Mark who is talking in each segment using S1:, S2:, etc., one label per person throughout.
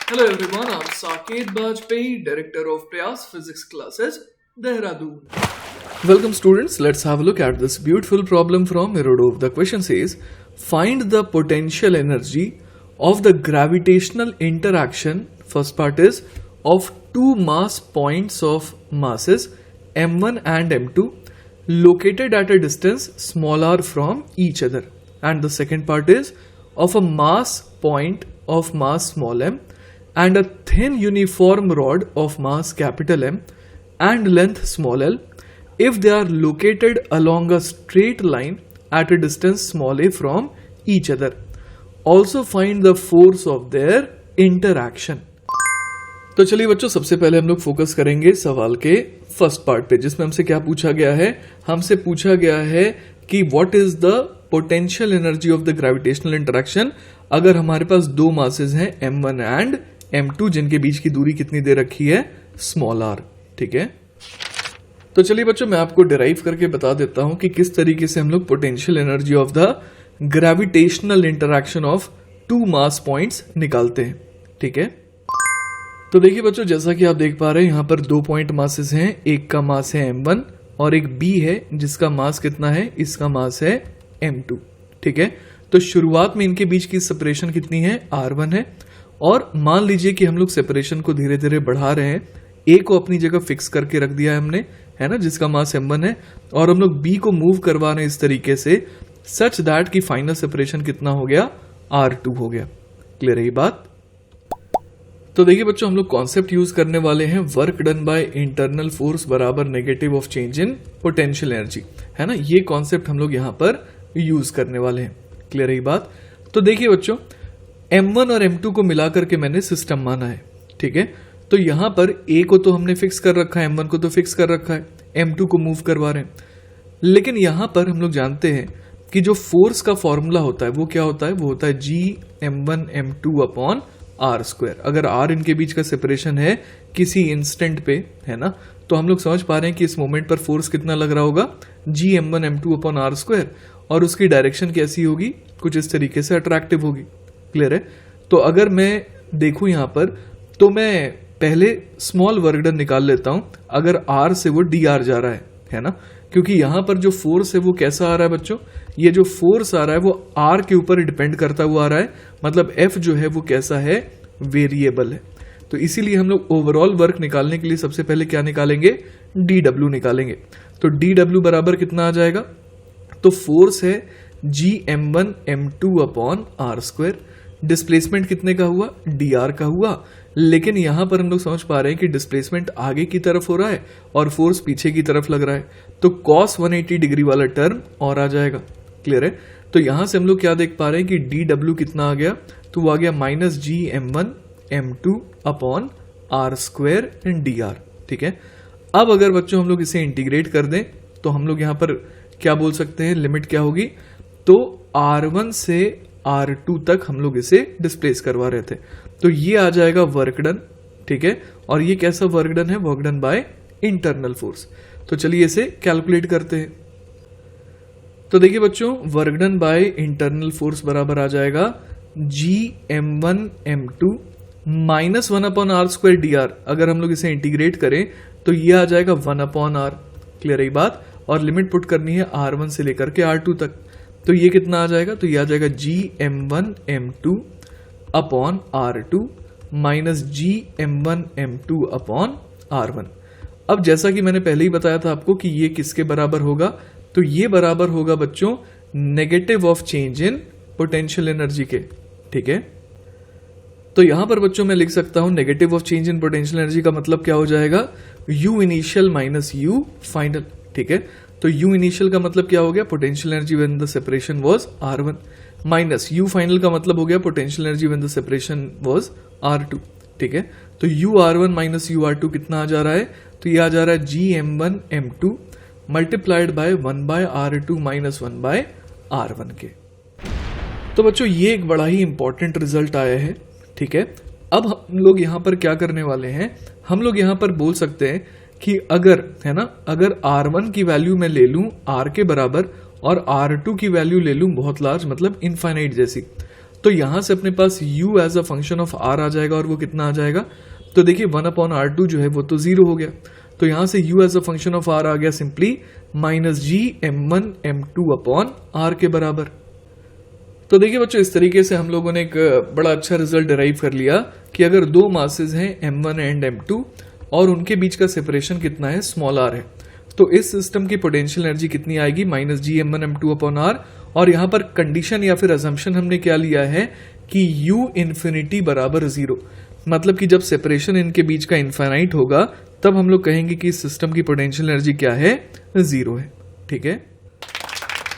S1: Hello everyone, I'm Saket Bajpayee, Director of Prayas Physics Classes, Dehradun. Welcome students, let's have a look at this beautiful problem from Herodov. The question says, find the potential energy of the gravitational interaction, first part is, of two mass points of masses m1 and m2 located at a distance small r from each other. And the second part is, of a mass point of mass small m and a thin uniform rod of mass capital M and length small l if they are located along a straight line at a distance small a from each other. Also find the force of their interaction. तो चलिए बच्चों, सबसे पहले हम लोग focus करेंगे सवाल के फर्स्ट पार्ट पे, जिसमें हमसे क्या पूछा गया है. हमसे पूछा गया है कि what is the potential energy of the gravitational interaction अगर हमारे पास दो मासेस हैं m1 एंड m2 जिनके बीच की दूरी कितनी दे रखी है, स्मॉल r. ठीक है, तो चलिए बच्चों, मैं आपको डिराइव करके बता देता हूं कि किस तरीके से हम लोग potential energy of the gravitational interaction of two mass points निकालते हैं. ठीक है, तो देखिए बच्चों, जैसा कि आप देख पा रहे हैं यहां पर दो पॉइंट मासेस हैं. एक का मास है m1 और एक b है जिसका मास कितना है, इसका मास है m2. ठीक है, तो शुरुआत में इनके बीच की सेपरेशन कितनी है, r1 है. और मान लीजिए कि हम लोग सेपरेशन को धीरे धीरे बढ़ा रहे हैं. a को अपनी जगह फिक्स करके रख दिया है हमने, है ना, जिसका मास m1 है, और हम लोग b को मूव करवा रहे हैं इस तरीके से सच दैट कि फाइनल सेपरेशन कितना हो गया, r2 हो गया. क्लियर है ये बात. तो देखिए बच्चों, हम लोग कॉन्सेप्ट यूज करने वाले हैं work done by internal force बराबर negative of change in potential energy, है ना. ये कॉन्सेप्ट हम लोग यहां पर यूज करने वाले हैं. क्लियर है ये बात. तो देखिए बच्चों, m1 और m2 को मिलाकर के मैंने सिस्टम माना है. ठीक है, तो यहां पर a को तो हमने फिक्स कर रखा है, m1 को तो फिक्स कर रखा है, m2 को मूव करवा रहे हैं. लेकिन यहां पर हम लोग जानते हैं कि जो फोर्स का फॉर्मूला होता है वो क्या होता है, वो होता है g m1 m2 upon r square. अगर r इनके बीच का सेपरेशन है किसी इंस्टेंट पे, है ना, तो हम लोग समझ पा रहे हैं कि इस मोमेंट पर फोर्स कितना लग रहा होगा, g m1 m2 upon r square. और उसकी डायरेक्शन कैसी होगी, कुछ इस तरीके से अट्रैक्टिव होगी. क्लियर है. तो अगर मैं देखूं यहां पर, तो मैं पहले स्मॉल वर्क डन निकाल लेता हूं. अगर r से वो dr जा रहा है ना, क्योंकि यहां पर जो फोर्स है वो कैसा आ रहा है बच्चों, ये जो फोर्स आ रहा है वो r के ऊपर डिपेंड करता हुआ आ रहा है. मतलब f जो है वो कैसा है, वेरिएबल है. तो इसीलिए हम लोग ओवरऑल वर्क निकालने के लिए सबसे पहले क्या निकालेंगे, dw निकालेंगे. तो dw बराबर कितना आ जाएगा, तो फोर्स है g m1 m2 upon r square. Displacement कितने का हुआ, dr का हुआ. लेकिन यहां पर हम लोग समझ पा रहे हैं कि डिस्प्लेसमेंट आगे की तरफ हो रहा है और फोर्स पीछे की तरफ लग रहा है, तो cos 180 डिग्री वाला टर्म और आ जाएगा. क्लियर है. तो यहां से हम लोग क्या देख पा रहे हैं कि dw कितना आ गया, तो वो आ गया minus g m1 m2 upon r square and dr. ठीक है, अब अगर बच्चों हम लोग इसे इंटीग्रेट कर दें तो हम लोग यहां पर क्या बोल सकते हैं, लिमिट क्या होगी, तो r1 से r2 तक हम लोग इसे डिस्प्लेस करवा रहे थे. तो ये आ जाएगा वर्क डन. ठीक है, और ये कैसा वर्क डन है, work done by internal force. तो चलिए इसे कैलकुलेट करते हैं. तो देखिए बच्चों, work done by internal force बराबर आ जाएगा g m1 m2 minus 1 upon r square dr. अगर हम लोग इसे इंटीग्रेट करें तो ये आ जाएगा 1 अपॉन आर. क्लियर है बात. और लिमिट पुट करनी है r1 से लेकर के r2 तक. तो ये कितना आ जाएगा, तो ये आ जाएगा g m1 m2 upon r2 minus g m1 m2 upon r1. अब जैसा कि मैंने पहले ही बताया था आपको कि ये किसके बराबर होगा, तो ये बराबर होगा बच्चों negative of change in potential energy के. ठीक है, तो यहां पर बच्चों मैं लिख सकता हूं negative of change in potential energy का मतलब क्या हो जाएगा, u initial minus u final. ठीक है, तो u इनिशियल का मतलब क्या हो गया, potential energy when the separation was r1 minus u final का मतलब हो गया potential energy when the separation was r2. ठीक है, तो u r1 minus u r2 कितना आ जा रहा है, तो ये आ जा रहा है g m1 m2 multiplied by 1 by r2 minus 1 by r1 के. तो बच्चों ये एक बड़ा ही इंपॉर्टेंट रिजल्ट आया है. ठीक है, अब हम लोग यहां पर क्या करने वाले हैं, हम लोग यहां पर बोल सकते हैं कि अगर, है ना, अगर r1 की वैल्यू मैं ले लूं r के बराबर और r2 की वैल्यू ले लूं बहुत लार्ज, मतलब इनफाइनाइट जैसी, तो यहां से अपने पास u as a function of r आ जाएगा, और वो कितना आ जाएगा, तो देखिए 1/r2 जो है वो तो 0 हो गया, तो यहां से u as a function of r आ गया सिंपली -g(m1m2)/r के बराबर। तो देखिए बच्चों, इस तरीके से हम लोगों ने एक बड़ा अच्छा रिजल्ट डिराइव कर लिया कि अगर दो मासेस हैं m1 एंड m2 और उनके बीच का सेपरेशन कितना है, स्मॉल r है, तो इस सिस्टम की पोटेंशियल एनर्जी कितनी आएगी, -gm1m2/r। और यहां पर कंडीशन या फिर अजम्पशन हमने क्या लिया है कि u इन्फिनिटी बराबर 0, मतलब कि जब सेपरेशन इनके बीच का इनफाइनाइट होगा तब हम लोग कहेंगे कि इस सिस्टम की पोटेंशियल एनर्जी क्या है, 0 है। ठीक है,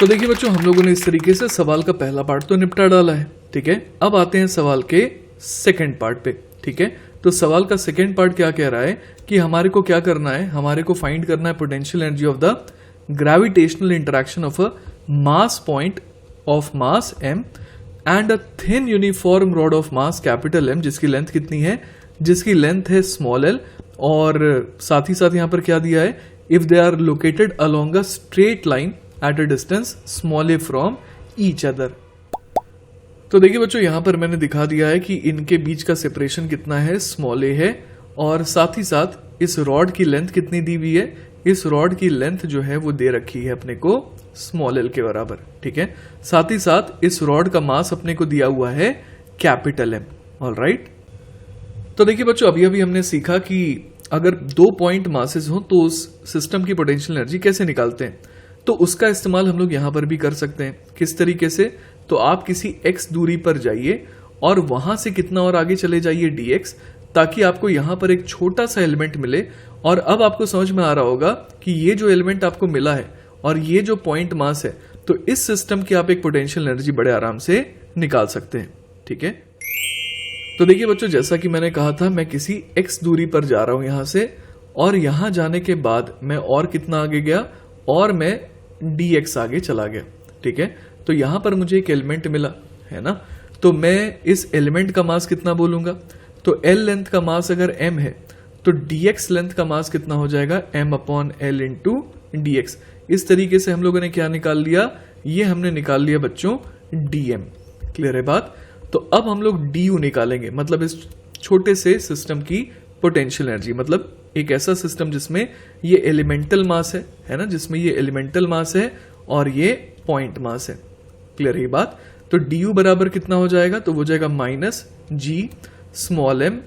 S1: तो देखिए बच्चों, हम लोगों ने इस तरीके से सवाल का पहला पार्ट तो निपटा डाला है। ठीक है, अब आते हैं सवाल के सेकंड पार्ट पे। ठीक है, तो सवाल का सेकंड पार्ट क्या कह रहा है कि हमारे को क्या करना है, हमारे को फाइंड करना है potential energy of the gravitational interaction of a mass point of mass m and a thin uniform rod of mass capital M, जिसकी लेंथ कितनी है, जिसकी लेंथ है स्मॉल l, और साथ ही साथ यहां पर क्या दिया है, if they are located along a straight line at a distance small a from each other. तो देखिए बच्चों, यहां पर मैंने दिखा दिया है कि इनके बीच का सेपरेशन कितना है, स्मॉल a है, और साथ ही साथ इस रॉड की लेंथ कितनी दी हुई है, इस रॉड की लेंथ जो है वो दे रखी है अपने को स्मॉल l के बराबर। ठीक है, साथ ही साथ इस रॉड का मास अपने को दिया हुआ है कैपिटल M। ऑलराइट, तो देखिए बच्चों, अभी अभी हमने सीखा कि अगर दो पॉइंट मासेस हो तो उस सिस्टम की पोटेंशियल एनर्जी कैसे निकालते हैं, तो उसका इस्तेमाल हम लोग यहां पर भी कर सकते हैं। किस तरीके से, तो आप किसी x दूरी पर जाइए और वहां से कितना और आगे चले जाइए dx, ताकि आपको यहां पर एक छोटा सा एलिमेंट मिले। और अब आपको समझ में आ रहा होगा कि ये जो एलिमेंट आपको मिला है और ये जो पॉइंट मास है, तो इस सिस्टम की आप एक पोटेंशियल एनर्जी बड़े आराम से निकाल सकते हैं। ठीक है, तो देखिए बच्चों, जैसा कि मैंने कहा था, मैं किसी x दूरी पर जा रहा हूं यहां से, और यहां जाने के बाद मैं और कितना आगे गया, और मैं dx आगे चला गया। ठीक है, तो यहां पर मुझे एक एलिमेंट मिला है ना, तो मैं इस एलिमेंट का मास कितना बोलूंगा, तो l लेंथ का मास अगर m है तो dx लेंथ का मास कितना हो जाएगा, m/l इंटू dx। इस तरीके से हम लोगों ने क्या निकाल लिया, ये हमने निकाल लिया बच्चों dm। क्लियर है बात, तो अब हम लोग du निकालेंगे, मतलब इस छोटे से सिस्टम की पोटेंशियल एनर्जी, मतलब एक ऐसा सिस्टम जिसमें ये एलिमेंटल मास है ना, जिसमें ये एलिमेंटल मास है और ये पॉइंट मास है। क्लियर है ये बात, तो du बराबर कितना हो जाएगा, तो वो जाएगा -g(m)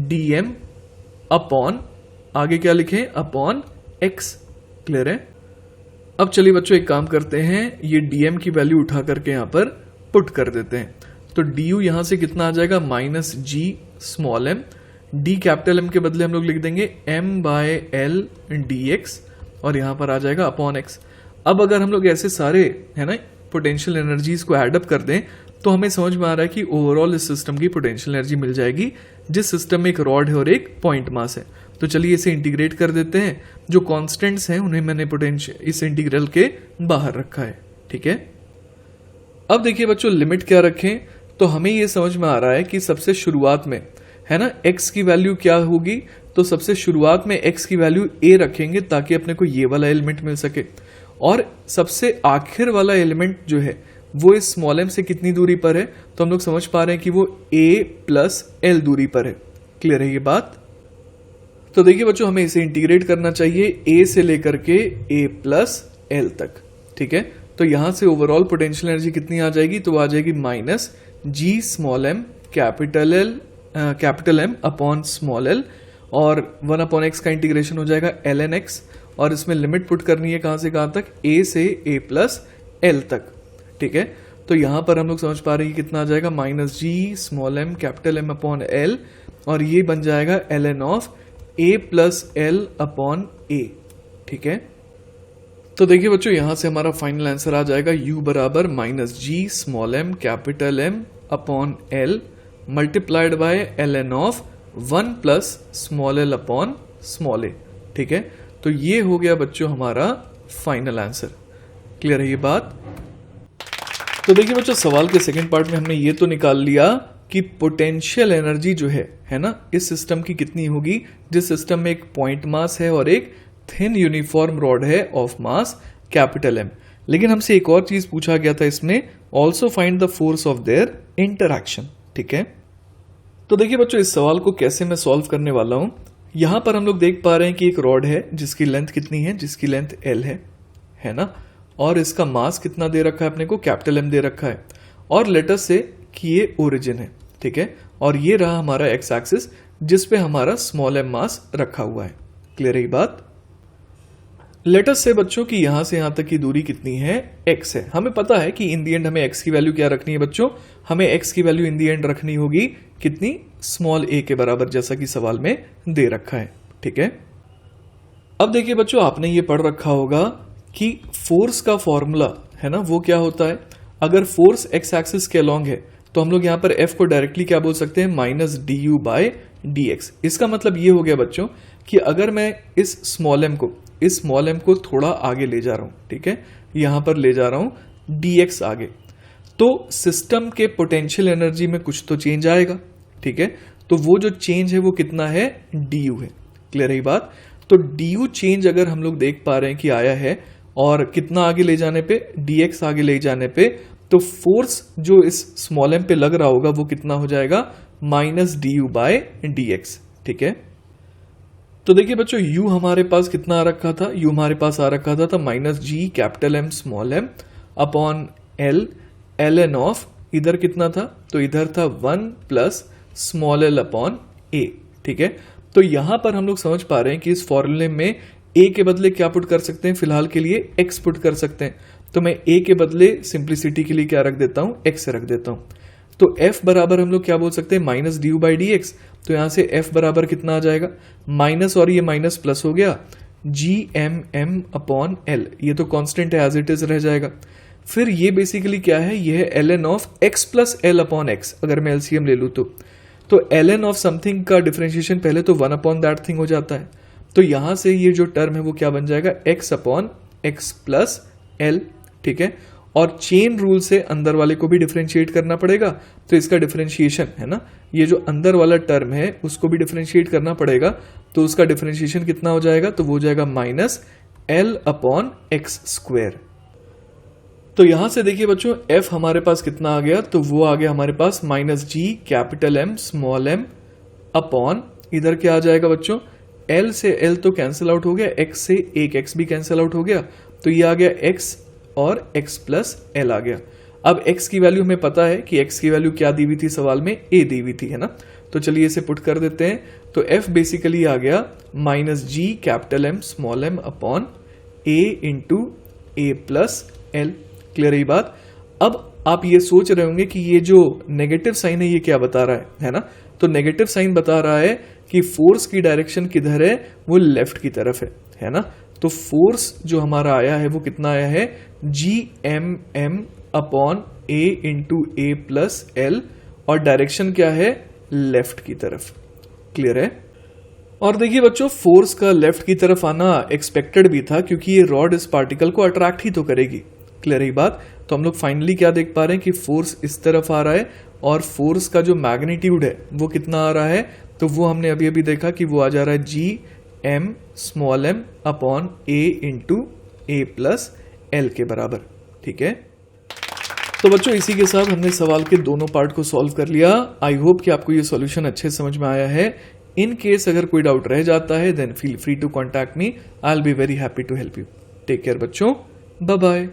S1: dm अपॉन, आगे क्या लिखें, अपॉन x। क्लियर है, अब चलिए बच्चों एक काम करते हैं, ये dm की वैल्यू उठा करके यहां पर पुट कर देते हैं। तो du यहां से कितना आ जाएगा, -g(m), d कैपिटल M के बदले हम लोग लिख देंगे m/l dx, और यहां पर आ जाएगा अपॉन x। अब अगर हम लोग ऐसे सारे है ना पोटेंशियल एनर्जीज को एडअप कर दें तो हमें समझ में आ रहा है कि ओवरऑल इस सिस्टम की पोटेंशियल एनर्जी मिल जाएगी, जिस सिस्टम में एक रॉड है और एक पॉइंट मास है। तो चलिए इसे इंटीग्रेट कर देते हैं, जो कांस्टेंट्स हैं उन्हें मैंने पोटेंशियल इस इंटीग्रल के बाहर रखा है। ठीक है, अब देखिए बच्चों, लिमिट क्या रखें, तो हमें यह समझ में आ रहा है कि सबसे शुरुआत में है ना x की वैल्यू क्या होगी, तो सबसे शुरुआत में x की वैल्यू a रखेंगे ताकि अपने को ये वाला एलिमेंट मिल सके, और सबसे आखिर वाला एलिमेंट जो है वो इस स्मॉल m से कितनी दूरी पर है, तो हम लोग समझ पा रहे हैं कि वो a+l दूरी पर है। क्लियर है ये बात, तो देखिए बच्चों, हमें इसे इंटीग्रेट करना चाहिए a से लेकर के a+l तक। ठीक है, तो यहां से ओवरऑल पोटेंशियल एनर्जी कितनी आ जाएगी, तो आ जाएगी -g(m) capital M upon small l, और 1/x का इंटीग्रेशन हो जाएगा ln x, और इसमें लिमिट पुट करनी है कहां से कहां तक, a से a+l तक। ठीक है, तो यहां पर हम लोग समझ पा रहे हैं कितना आ जाएगा, -g(m) capital M upon l, और ये बन जाएगा ln of a+l upon a। ठीक है, तो देखिए बच्चों, यहां से हमारा फाइनल आंसर आ जाएगा u बराबर -g(m) capital M upon l multiplied by ln of 1+l upon small a। ठीक है, तो ये हो गया बच्चों हमारा फाइनल आंसर। क्लियर है ये बात, तो देखिए बच्चों, सवाल के सेकंड पार्ट में हमने ये तो निकाल लिया कि पोटेंशियल एनर्जी जो है ना, इस सिस्टम की कितनी होगी, जिस सिस्टम में एक पॉइंट मास है और एक थिन यूनिफॉर्म रॉड है ऑफ मास कैपिटल M। लेकिन हमसे एक और चीज पूछा गया था इसमें, also find the force of their interaction. ठीक है, तो देखिए बच्चों इस सवाल को कैसे मैं सॉल्व करने वाला हूं। यहां पर हम लोग देख पा रहे हैं कि एक रॉड है जिसकी लेंथ कितनी है, जिसकी लेंथ L है ना, और इसका मास कितना दे रखा है अपने को, कैपिटल M दे रखा है, और लेटर से कि ये ओरिजिन है। ठीक है, और ये रहा हमारा एक्स एक्सिस जिसपे हमारा स्मॉल m मास रखा हुआ है। क्लियर है ये बात। लेटर से बच्चों की यहां से यहां तक की दूरी कितनी है, x है। हमें पता है कि इन दी एंड हमें x की वैल्यू क्या रखनी है बच्चों, हमें x की वैल्यू इन दी एंड रखनी होगी कितनी, स्मॉल a के बराबर, जैसा कि सवाल में दे रखा है। ठीक है, अब देखिए बच्चों आपने ये पढ़ रखा होगा कि फोर्स का फॉर्मूला है ना, वो क्या होता है, अगर फोर्स x एक्सिस के अलोंग है तो हम लोग यहां पर F को डायरेक्टली क्या बोल सकते हैं, माइनस du बाय dx। इसका मतलब ये हो गया बच्चों कि अगर मैं इस स्मॉल m को थोड़ा आगे ले जा रहा हूं, ठीक है, यहां पर ले जा रहा हूं dx आगे, तो सिस्टम के पोटेंशियल एनर्जी में कुछ तो चेंज आएगा। ठीक है, तो वो जो चेंज है वो कितना है, du है। क्लियर है बात। तो du चेंज अगर हम लोग देख पा रहे हैं कि आया है, और कितना आगे ले जाने पे, dx आगे ले जाने पे, तो फोर्स जो इस स्मॉल m पे लग रहा होगा वो कितना हो जाएगा, माइनस du बाय dx। ठीक है, तो देखिए बच्चों u हमारे पास कितना आ रखा था, u हमारे पास आ रखा था minus g capital M small m upon l ln of, इधर कितना था, तो इधर था 1 plus small l upon a। ठीक है, तो यहां पर हम लोग समझ पा रहे हैं कि इस फॉर्मूले में a के बदले क्या पुट कर सकते हैं, फिलहाल के लिए x पुट कर सकते हैं। तो मैं a के बदले सिंप्लिसिटी के लिए क्या रख देता हूं, x रख देता हूं। तो f बराबर हम लोग क्या बोल सकते हैं, minus du by D x. तो यहां से f बराबर कितना आ जाएगा, माइनस और ये माइनस प्लस हो गया, G M M upon L, ये तो कांस्टेंट है, एज इट इज रह जाएगा। फिर ये बेसिकली क्या है, ये है ln of x plus L upon x. अगर मैं एलसीएम ले लूं तो ln ऑफ समथिंग का डिफरेंशिएशन पहले तो 1 अपॉन दैट थिंग हो जाता है। तो यहां से ये जो टर्म है वो क्या बन जाएगा, x upon x plus L. ठीक है, और चेन रूल से अंदर वाले को भी डिफरेंशिएट करना पड़ेगा, तो इसका डिफरेंशिएशन है ना, ये जो अंदर वाला टर्म है उसको भी डिफरेंशिएट करना पड़ेगा, तो उसका डिफरेंशिएशन कितना हो जाएगा, तो वो हो जाएगा minus L upon x square. तो यहां से देखिए बच्चों f हमारे पास कितना आ गया, तो वो आ गया हमारे पास minus g capital M small m upon, इधर क्या आ जाएगा बच्चों, l से l तो कैंसिल आउट हो गया, x से एक x भी कैंसिल आउट हो गया, तो ये आ गया x और x प्लस l आ गया। अब x की वैल्यू हमें पता है कि x की वैल्यू क्या दी हुई थी सवाल में, a दी हुई थी, है ना, तो चलिए इसे पुट कर देते हैं। तो f बेसिकली आ गया minus g capital M small m upon a into a plus l। Clear है ये बात। अब आप ये सोच रहे होंगे कि ये जो नेगेटिव साइन है ये क्या बता रहा है ना, तो नेगेटिव साइन बता रहा है कि फोर्स की डायरेक्शन किधर है, वो लेफ्ट की तरफ है ना। तो फोर्स जो हमारा आया है वो कितना आया है, G M M upon a into a plus L, और डायरेक्शन क्या है, लेफ्ट की तरफ। क्लियर है। और देखिए बच्चों फोर्स का लेफ्ट की तरफ आना एक्सपेक्टेड भी था, क्योंकि ये रॉड इस पार्टिकल को अट्रैक्ट ही तो करेगी। क्लियर है बात। तो हम लोग फाइनली क्या देख पा रहे हैं कि फोर्स इस तरफ आ रहा है, और फोर्स का जो मैग्नीट्यूड है वो कितना आ रहा है, तो वो हमने अभी अभी देखा कि वो आ जा रहा है G M small m upon a into a plus L के बराबर। ठीक है, तो बच्चों इसी के साथ हमने सवाल के दोनों पार्ट को सॉल्व कर लिया। आई होप कि आपको ये सॉल्यूशन अच्छे समझ में आया है। इन केस अगर कोई डाउट रह जाता है then feel free to contact me, I will be very happy to help you. Take care बच्चों, बाय बाय।